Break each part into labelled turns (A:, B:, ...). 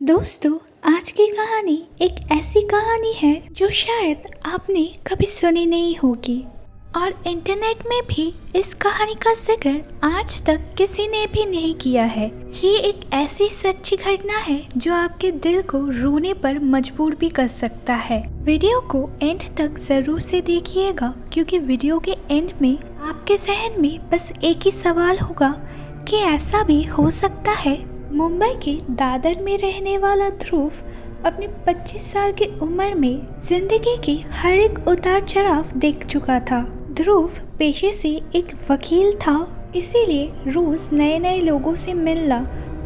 A: दोस्तों, आज की कहानी एक ऐसी कहानी है जो शायद आपने कभी सुनी नहीं होगी और इंटरनेट में भी इस कहानी का जिक्र आज तक किसी ने भी नहीं किया है। ये एक ऐसी सच्ची घटना है जो आपके दिल को रोने पर मजबूर भी कर सकता है। वीडियो को एंड तक जरूर से देखिएगा क्योंकि वीडियो के एंड में आपके जहन में बस एक ही सवाल होगा कि ऐसा भी हो सकता है। मुंबई के दादर में रहने वाला ध्रुव अपने 25 साल की उम्र में जिंदगी की हर एक उतार चढ़ाव देख चुका था। ध्रुव पेशे से एक वकील था, इसीलिए रोज नए नए लोगों से मिलना,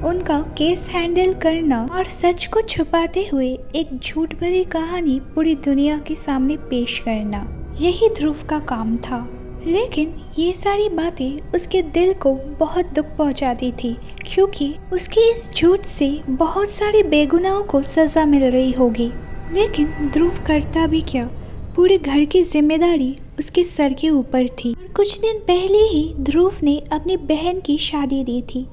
A: उनका केस हैंडल करना और सच को छुपाते हुए एक झूठ भरी कहानी पूरी दुनिया के सामने पेश करना, यही ध्रुव का काम था। लेकिन ये सारी बातें उसके दिल को बहुत दुख पहुंचाती थी क्योंकि उसकी इस झूठ से बहुत सारे बेगुनाहों को सज़ा मिल रही होगी। लेकिन ध्रुव करता भी क्या, पूरे घर की जिम्मेदारी उसके सर के ऊपर थी। और कुछ दिन पहले ही ध्रुव ने अपनी बहन की शादी दी थी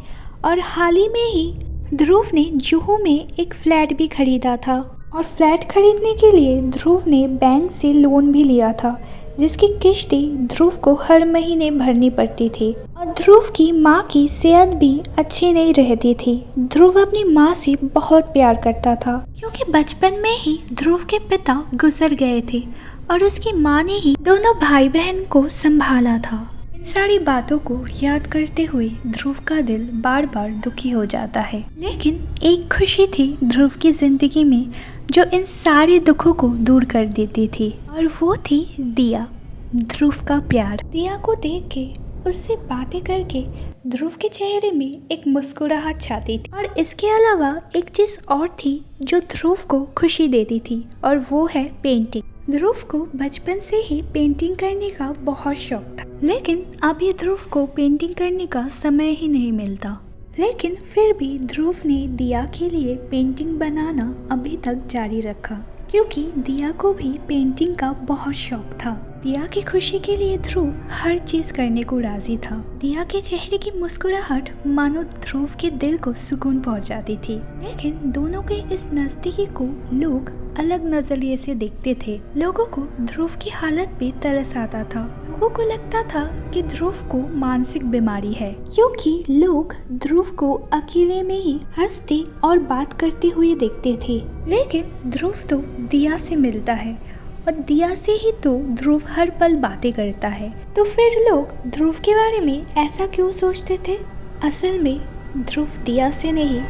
A: और हाल ही में ही ध्रुव ने जुहू में एक फ्लैट भी खरीदा था। और फ्लैट खरीदने के लिए ध्रुव ने बैंक से लोन भी लिया था जिसकी किश्तें ध्रुव को हर महीने भरनी पड़ती थी। और ध्रुव की माँ की सेहत भी अच्छी नहीं रहती थी। ध्रुव अपनी माँ से बहुत प्यार करता था क्योंकि बचपन में ही ध्रुव के पिता गुजर गए थे और उसकी माँ ने ही दोनों भाई बहन को संभाला था। इन सारी बातों को याद करते हुए ध्रुव का दिल बार बार दुखी हो जाता है। लेकिन एक खुशी थी ध्रुव की जिंदगी में जो इन सारे दुखों को दूर कर देती थी और वो थी दिया, ध्रुव का प्यार। दिया को देख के, उससे बातें करके ध्रुव के चेहरे में एक मुस्कुराहट छाती थी। और इसके अलावा एक चीज़ और थी जो ध्रुव को खुशी देती थी और वो है पेंटिंग। ध्रुव को बचपन से ही पेंटिंग करने का बहुत शौक था, लेकिन अभी ध्रुव को पेंटिंग करने का समय ही नहीं मिलता। लेकिन फिर भी ध्रुव ने दिया के लिए पेंटिंग बनाना अभी तक जारी रखा क्योंकि दिया को भी पेंटिंग का बहुत शौक था। दिया की खुशी के लिए ध्रुव हर चीज करने को राजी था। दिया के चेहरे की मुस्कुराहट मानो ध्रुव के दिल को सुकून पहुंचाती थी। लेकिन दोनों के इस नजदीकी को लोग अलग नजरिए से देखते थे। लोगों को ध्रुव की हालत पे तरस आता था। लोगों को लगता था कि ध्रुव को मानसिक बीमारी है क्योंकि लोग ध्रुव को अकेले में ही हंसते और बात करते हुए देखते थे। लेकिन ध्रुव तो दिया से मिलता है और दिया से ही तो ध्रुव हर पल बातें करता है। तो फिर लोग ध्रुव के बारे में ऐसा क्यों सोचते थे? असल में ध्रुव दिया से नहीं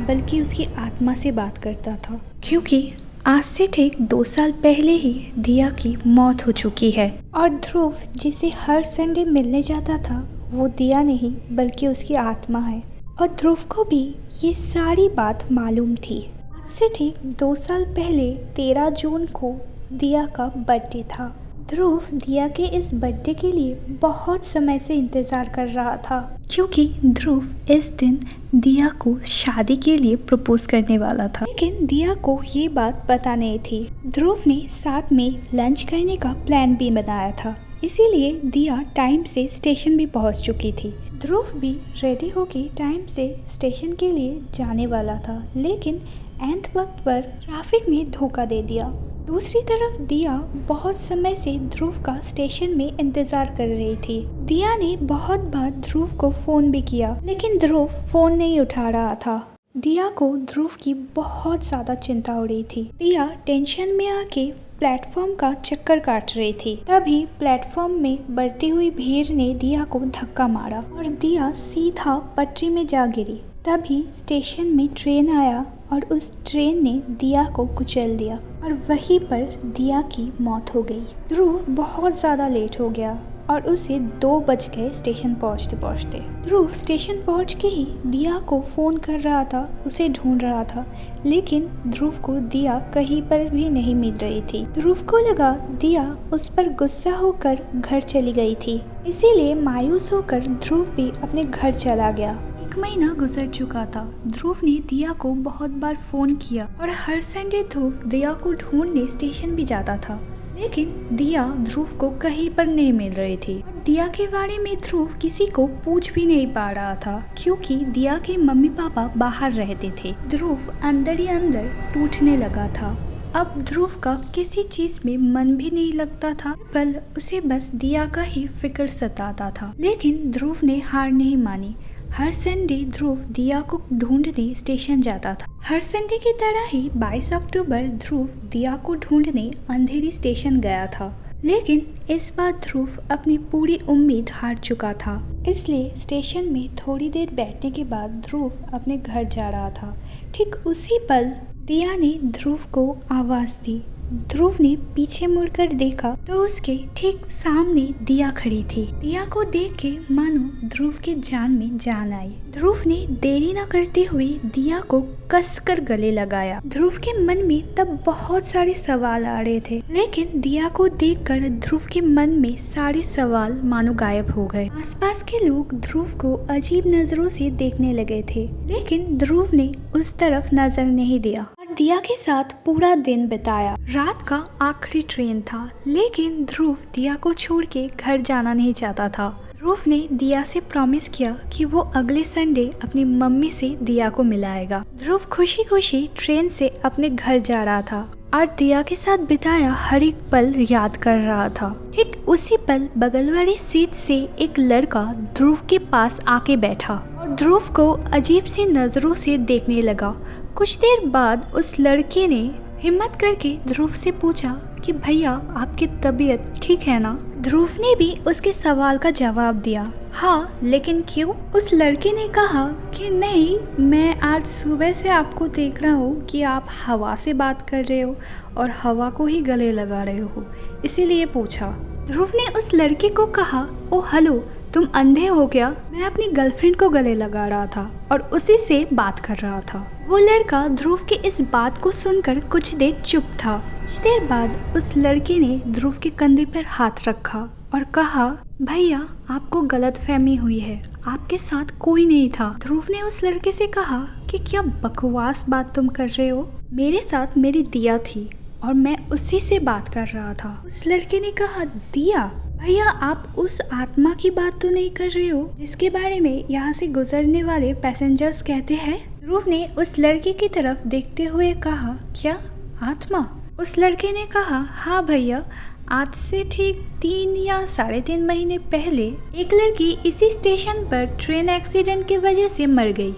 A: बल्कि उसकी आत्मा से बात करता था क्योंकि आज से ठीक 2 साल पहले ही दिया की मौत हो चुकी है और ध्रुव जिसे हर संडे मिलने जाता था वो दिया नहीं बल्कि उसकी आत्मा है। और ध्रुव को भी ये सारी बात मालूम थी। आज से ठीक 2 साल पहले 13 जून को दिया का बर्थडे था। ध्रुव दिया के इस बर्थडे के लिए बहुत समय से इंतज़ार कर रहा था क्योंकि ध्रुव इस दिन दिया को शादी के लिए प्रपोज करने वाला था। लेकिन दिया को ये बात पता नहीं थी। ध्रुव ने साथ में लंच करने का प्लान भी बनाया था, इसीलिए दिया टाइम से स्टेशन भी पहुंच चुकी थी। ध्रुव भी रेडी होके टाइम से स्टेशन के लिए जाने वाला था, लेकिन एंड वक्त पर ट्रैफिक ने धोखा दे दिया। दूसरी तरफ दिया बहुत समय से ध्रुव का स्टेशन में इंतजार कर रही थी। दिया ने बहुत बार ध्रुव को फोन भी किया लेकिन ध्रुव फोन नहीं उठा रहा था। दिया को ध्रुव की बहुत ज्यादा चिंता हो रही थी। दिया टेंशन में आके प्लेटफॉर्म का चक्कर काट रही थी। तभी प्लेटफॉर्म में बढ़ती हुई भीड़ ने दिया को धक्का मारा और दिया सीधा पटरी में जा गिरी। तभी स्टेशन में ट्रेन आया और उस ट्रेन ने दिया को कुचल दिया और वहीं पर दिया की मौत हो गई। ध्रुव बहुत ज़्यादा लेट हो गया और उसे 2 बज गए स्टेशन पहुंचते पहुंचते। ध्रुव स्टेशन पहुंच के ही दिया को फ़ोन कर रहा था, उसे ढूंढ रहा था, लेकिन ध्रुव को दिया कहीं पर भी नहीं मिल रही थी। ध्रुव को लगा दिया उस पर गुस्सा होकर घर चली गई थी, इसीलिए मायूस होकर ध्रुव भी अपने घर चला गया। 1 महीना गुजर चुका था। ध्रुव ने दिया को बहुत बार फ़ोन किया और हर संडे ध्रुव दिया को ढूंढने स्टेशन भी जाता था, लेकिन दिया ध्रुव को कहीं पर नहीं मिल रही थी। दिया के बारे में ध्रुव किसी को पूछ भी नहीं पा रहा था क्योंकि दिया के मम्मी पापा बाहर रहते थे। ध्रुव अंदर ही अंदर टूटने लगा था। अब ध्रुव का किसी चीज में मन भी नहीं लगता था, बल उसे बस दिया का ही फिक्र सताता था। लेकिन ध्रुव ने हार नहीं मानी। हर संडे ध्रुव दिया को ढूंढने स्टेशन जाता था। हर संडे की तरह ही 22 अक्टूबर ध्रुव दिया को ढूंढने अंधेरी स्टेशन गया था। लेकिन इस बार ध्रुव अपनी पूरी उम्मीद हार चुका था, इसलिए स्टेशन में थोड़ी देर बैठने के बाद ध्रुव अपने घर जा रहा था। ठीक उसी पल दिया ने ध्रुव को आवाज दी। ध्रुव ने पीछे मुड़कर देखा तो उसके ठीक सामने दिया खड़ी थी। दिया को देख के मानो ध्रुव के जान में जान आई। ध्रुव ने देरी न करते हुए दिया को कसकर गले लगाया। ध्रुव के मन में तब बहुत सारे सवाल आ रहे थे, लेकिन दिया को देखकर ध्रुव के मन में सारे सवाल मानो गायब हो गए। आसपास के लोग ध्रुव को अजीब नजरों से देखने लगे थे, लेकिन ध्रुव ने उस तरफ नजर नहीं दिया और दिया के साथ पूरा दिन बिताया। रात का आखिरी ट्रेन था, लेकिन ध्रुव दिया को छोड़ के घर जाना नहीं चाहता था। ध्रुव ने दिया से प्रॉमिस किया कि वो अगले संडे अपनी मम्मी से दिया को मिलाएगा। ध्रुव खुशी खुशी ट्रेन से अपने घर जा रहा था और दिया के साथ बिताया हर एक पल याद कर रहा था। ठीक उसी पल बगल वाली सीट से एक लड़का ध्रुव के पास आके बैठा और ध्रुव को अजीब सी नजरों से देखने लगा। कुछ देर बाद उस लड़के ने हिम्मत करके ध्रुव से पूछा कि भैया आपकी तबीयत ठीक है ना? ध्रुव ने भी उसके सवाल का जवाब दिया, हाँ लेकिन क्यों? उस लड़के ने कहा कि नहीं, मैं आज सुबह से आपको देख रहा हूँ कि आप हवा से बात कर रहे हो और हवा को ही गले लगा रहे हो, इसीलिए पूछा। ध्रुव ने उस लड़के को कहा, ओ हेलो, तुम अंधे हो क्या? मैं अपनी गर्लफ्रेंड को गले लगा रहा था और उसी से बात कर रहा था। वो लड़का ध्रुव की इस बात को सुनकर कुछ देर चुप था। कुछ देर बाद उस लड़के ने ध्रुव के कंधे पर हाथ रखा और कहा, भैया आपको गलतफहमी हुई है, आपके साथ कोई नहीं था। ध्रुव ने उस लड़के से कहा कि क्या बकवास बात तुम कर रहे हो? मेरे साथ मेरी दिया थी और मैं उसी से बात कर रहा था। उस लड़के ने कहा, दिया? भैया आप उस आत्मा की बात तो नहीं कर रहे हो जिसके बारे में यहाँ से गुजरने वाले पैसेंजर्स कहते हैं? ध्रुव ने उस लड़के की तरफ देखते हुए कहा, क्या आत्मा? उस लड़के ने कहा, हाँ भैया, आज से ठीक 3 या 3.5 महीने पहले एक लड़की इसी स्टेशन पर ट्रेन एक्सीडेंट की वजह से मर गई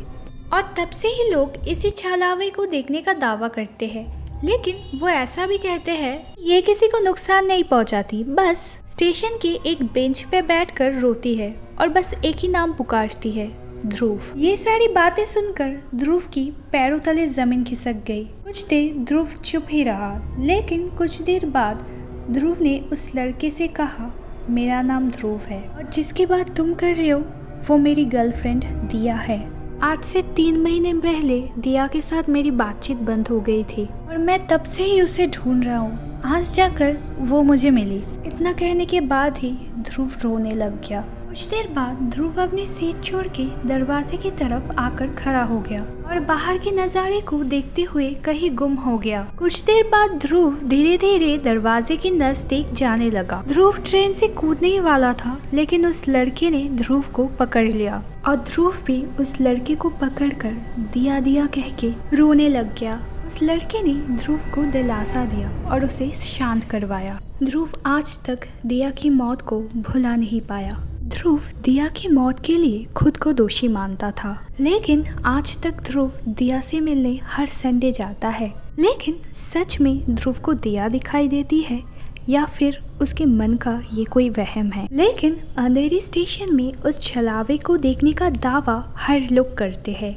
A: और तब से ही लोग इसी छलावे को देखने का दावा करते हैं। लेकिन वो ऐसा भी कहते हैं ये किसी को नुकसान नहीं पहुंचाती, बस स्टेशन के एक बेंच पे बैठकर रोती है और बस एक ही नाम पुकारती है, ध्रुव। ये सारी बातें सुनकर ध्रुव की पैरों तले जमीन खिसक गई। कुछ देर ध्रुव चुप ही रहा, लेकिन कुछ देर बाद ध्रुव ने उस लड़के से कहा, मेरा नाम ध्रुव है और जिसकी बात तुम कर रहे हो वो मेरी गर्लफ्रेंड दिया है। आज से 3 महीने पहले दिया के साथ मेरी बातचीत बंद हो गई थी और मैं तब से ही उसे ढूंढ रहा हूँ। आज जाकर वो मुझे मिली। इतना कहने के बाद ही ध्रुव रोने लग गया। कुछ देर बाद ध्रुव अपनी सीट छोड़ के दरवाजे की तरफ आकर खड़ा हो गया और बाहर के नज़ारे को देखते हुए कहीं गुम हो गया। कुछ देर बाद ध्रुव धीरे धीरे दरवाजे के नजदीक जाने लगा। ध्रुव ट्रेन से कूदने ही वाला था, लेकिन उस लड़के ने ध्रुव को पकड़ लिया और ध्रुव भी उस लड़के को पकड़कर दिया दिया कह के रोने लग गया। उस लड़के ने ध्रुव को दिलासा दिया और उसे शांत करवाया। ध्रुव आज तक दिया की मौत को भुला नहीं पाया। ध्रुव दिया की मौत के लिए खुद को दोषी मानता था, लेकिन आज तक ध्रुव दिया से मिलने हर संडे जाता है। लेकिन सच में ध्रुव को दिया दिखाई देती है या फिर उसके मन का ये कोई वहम है? लेकिन अंधेरी स्टेशन में उस छलावे को देखने का दावा हर लोग करते हैं।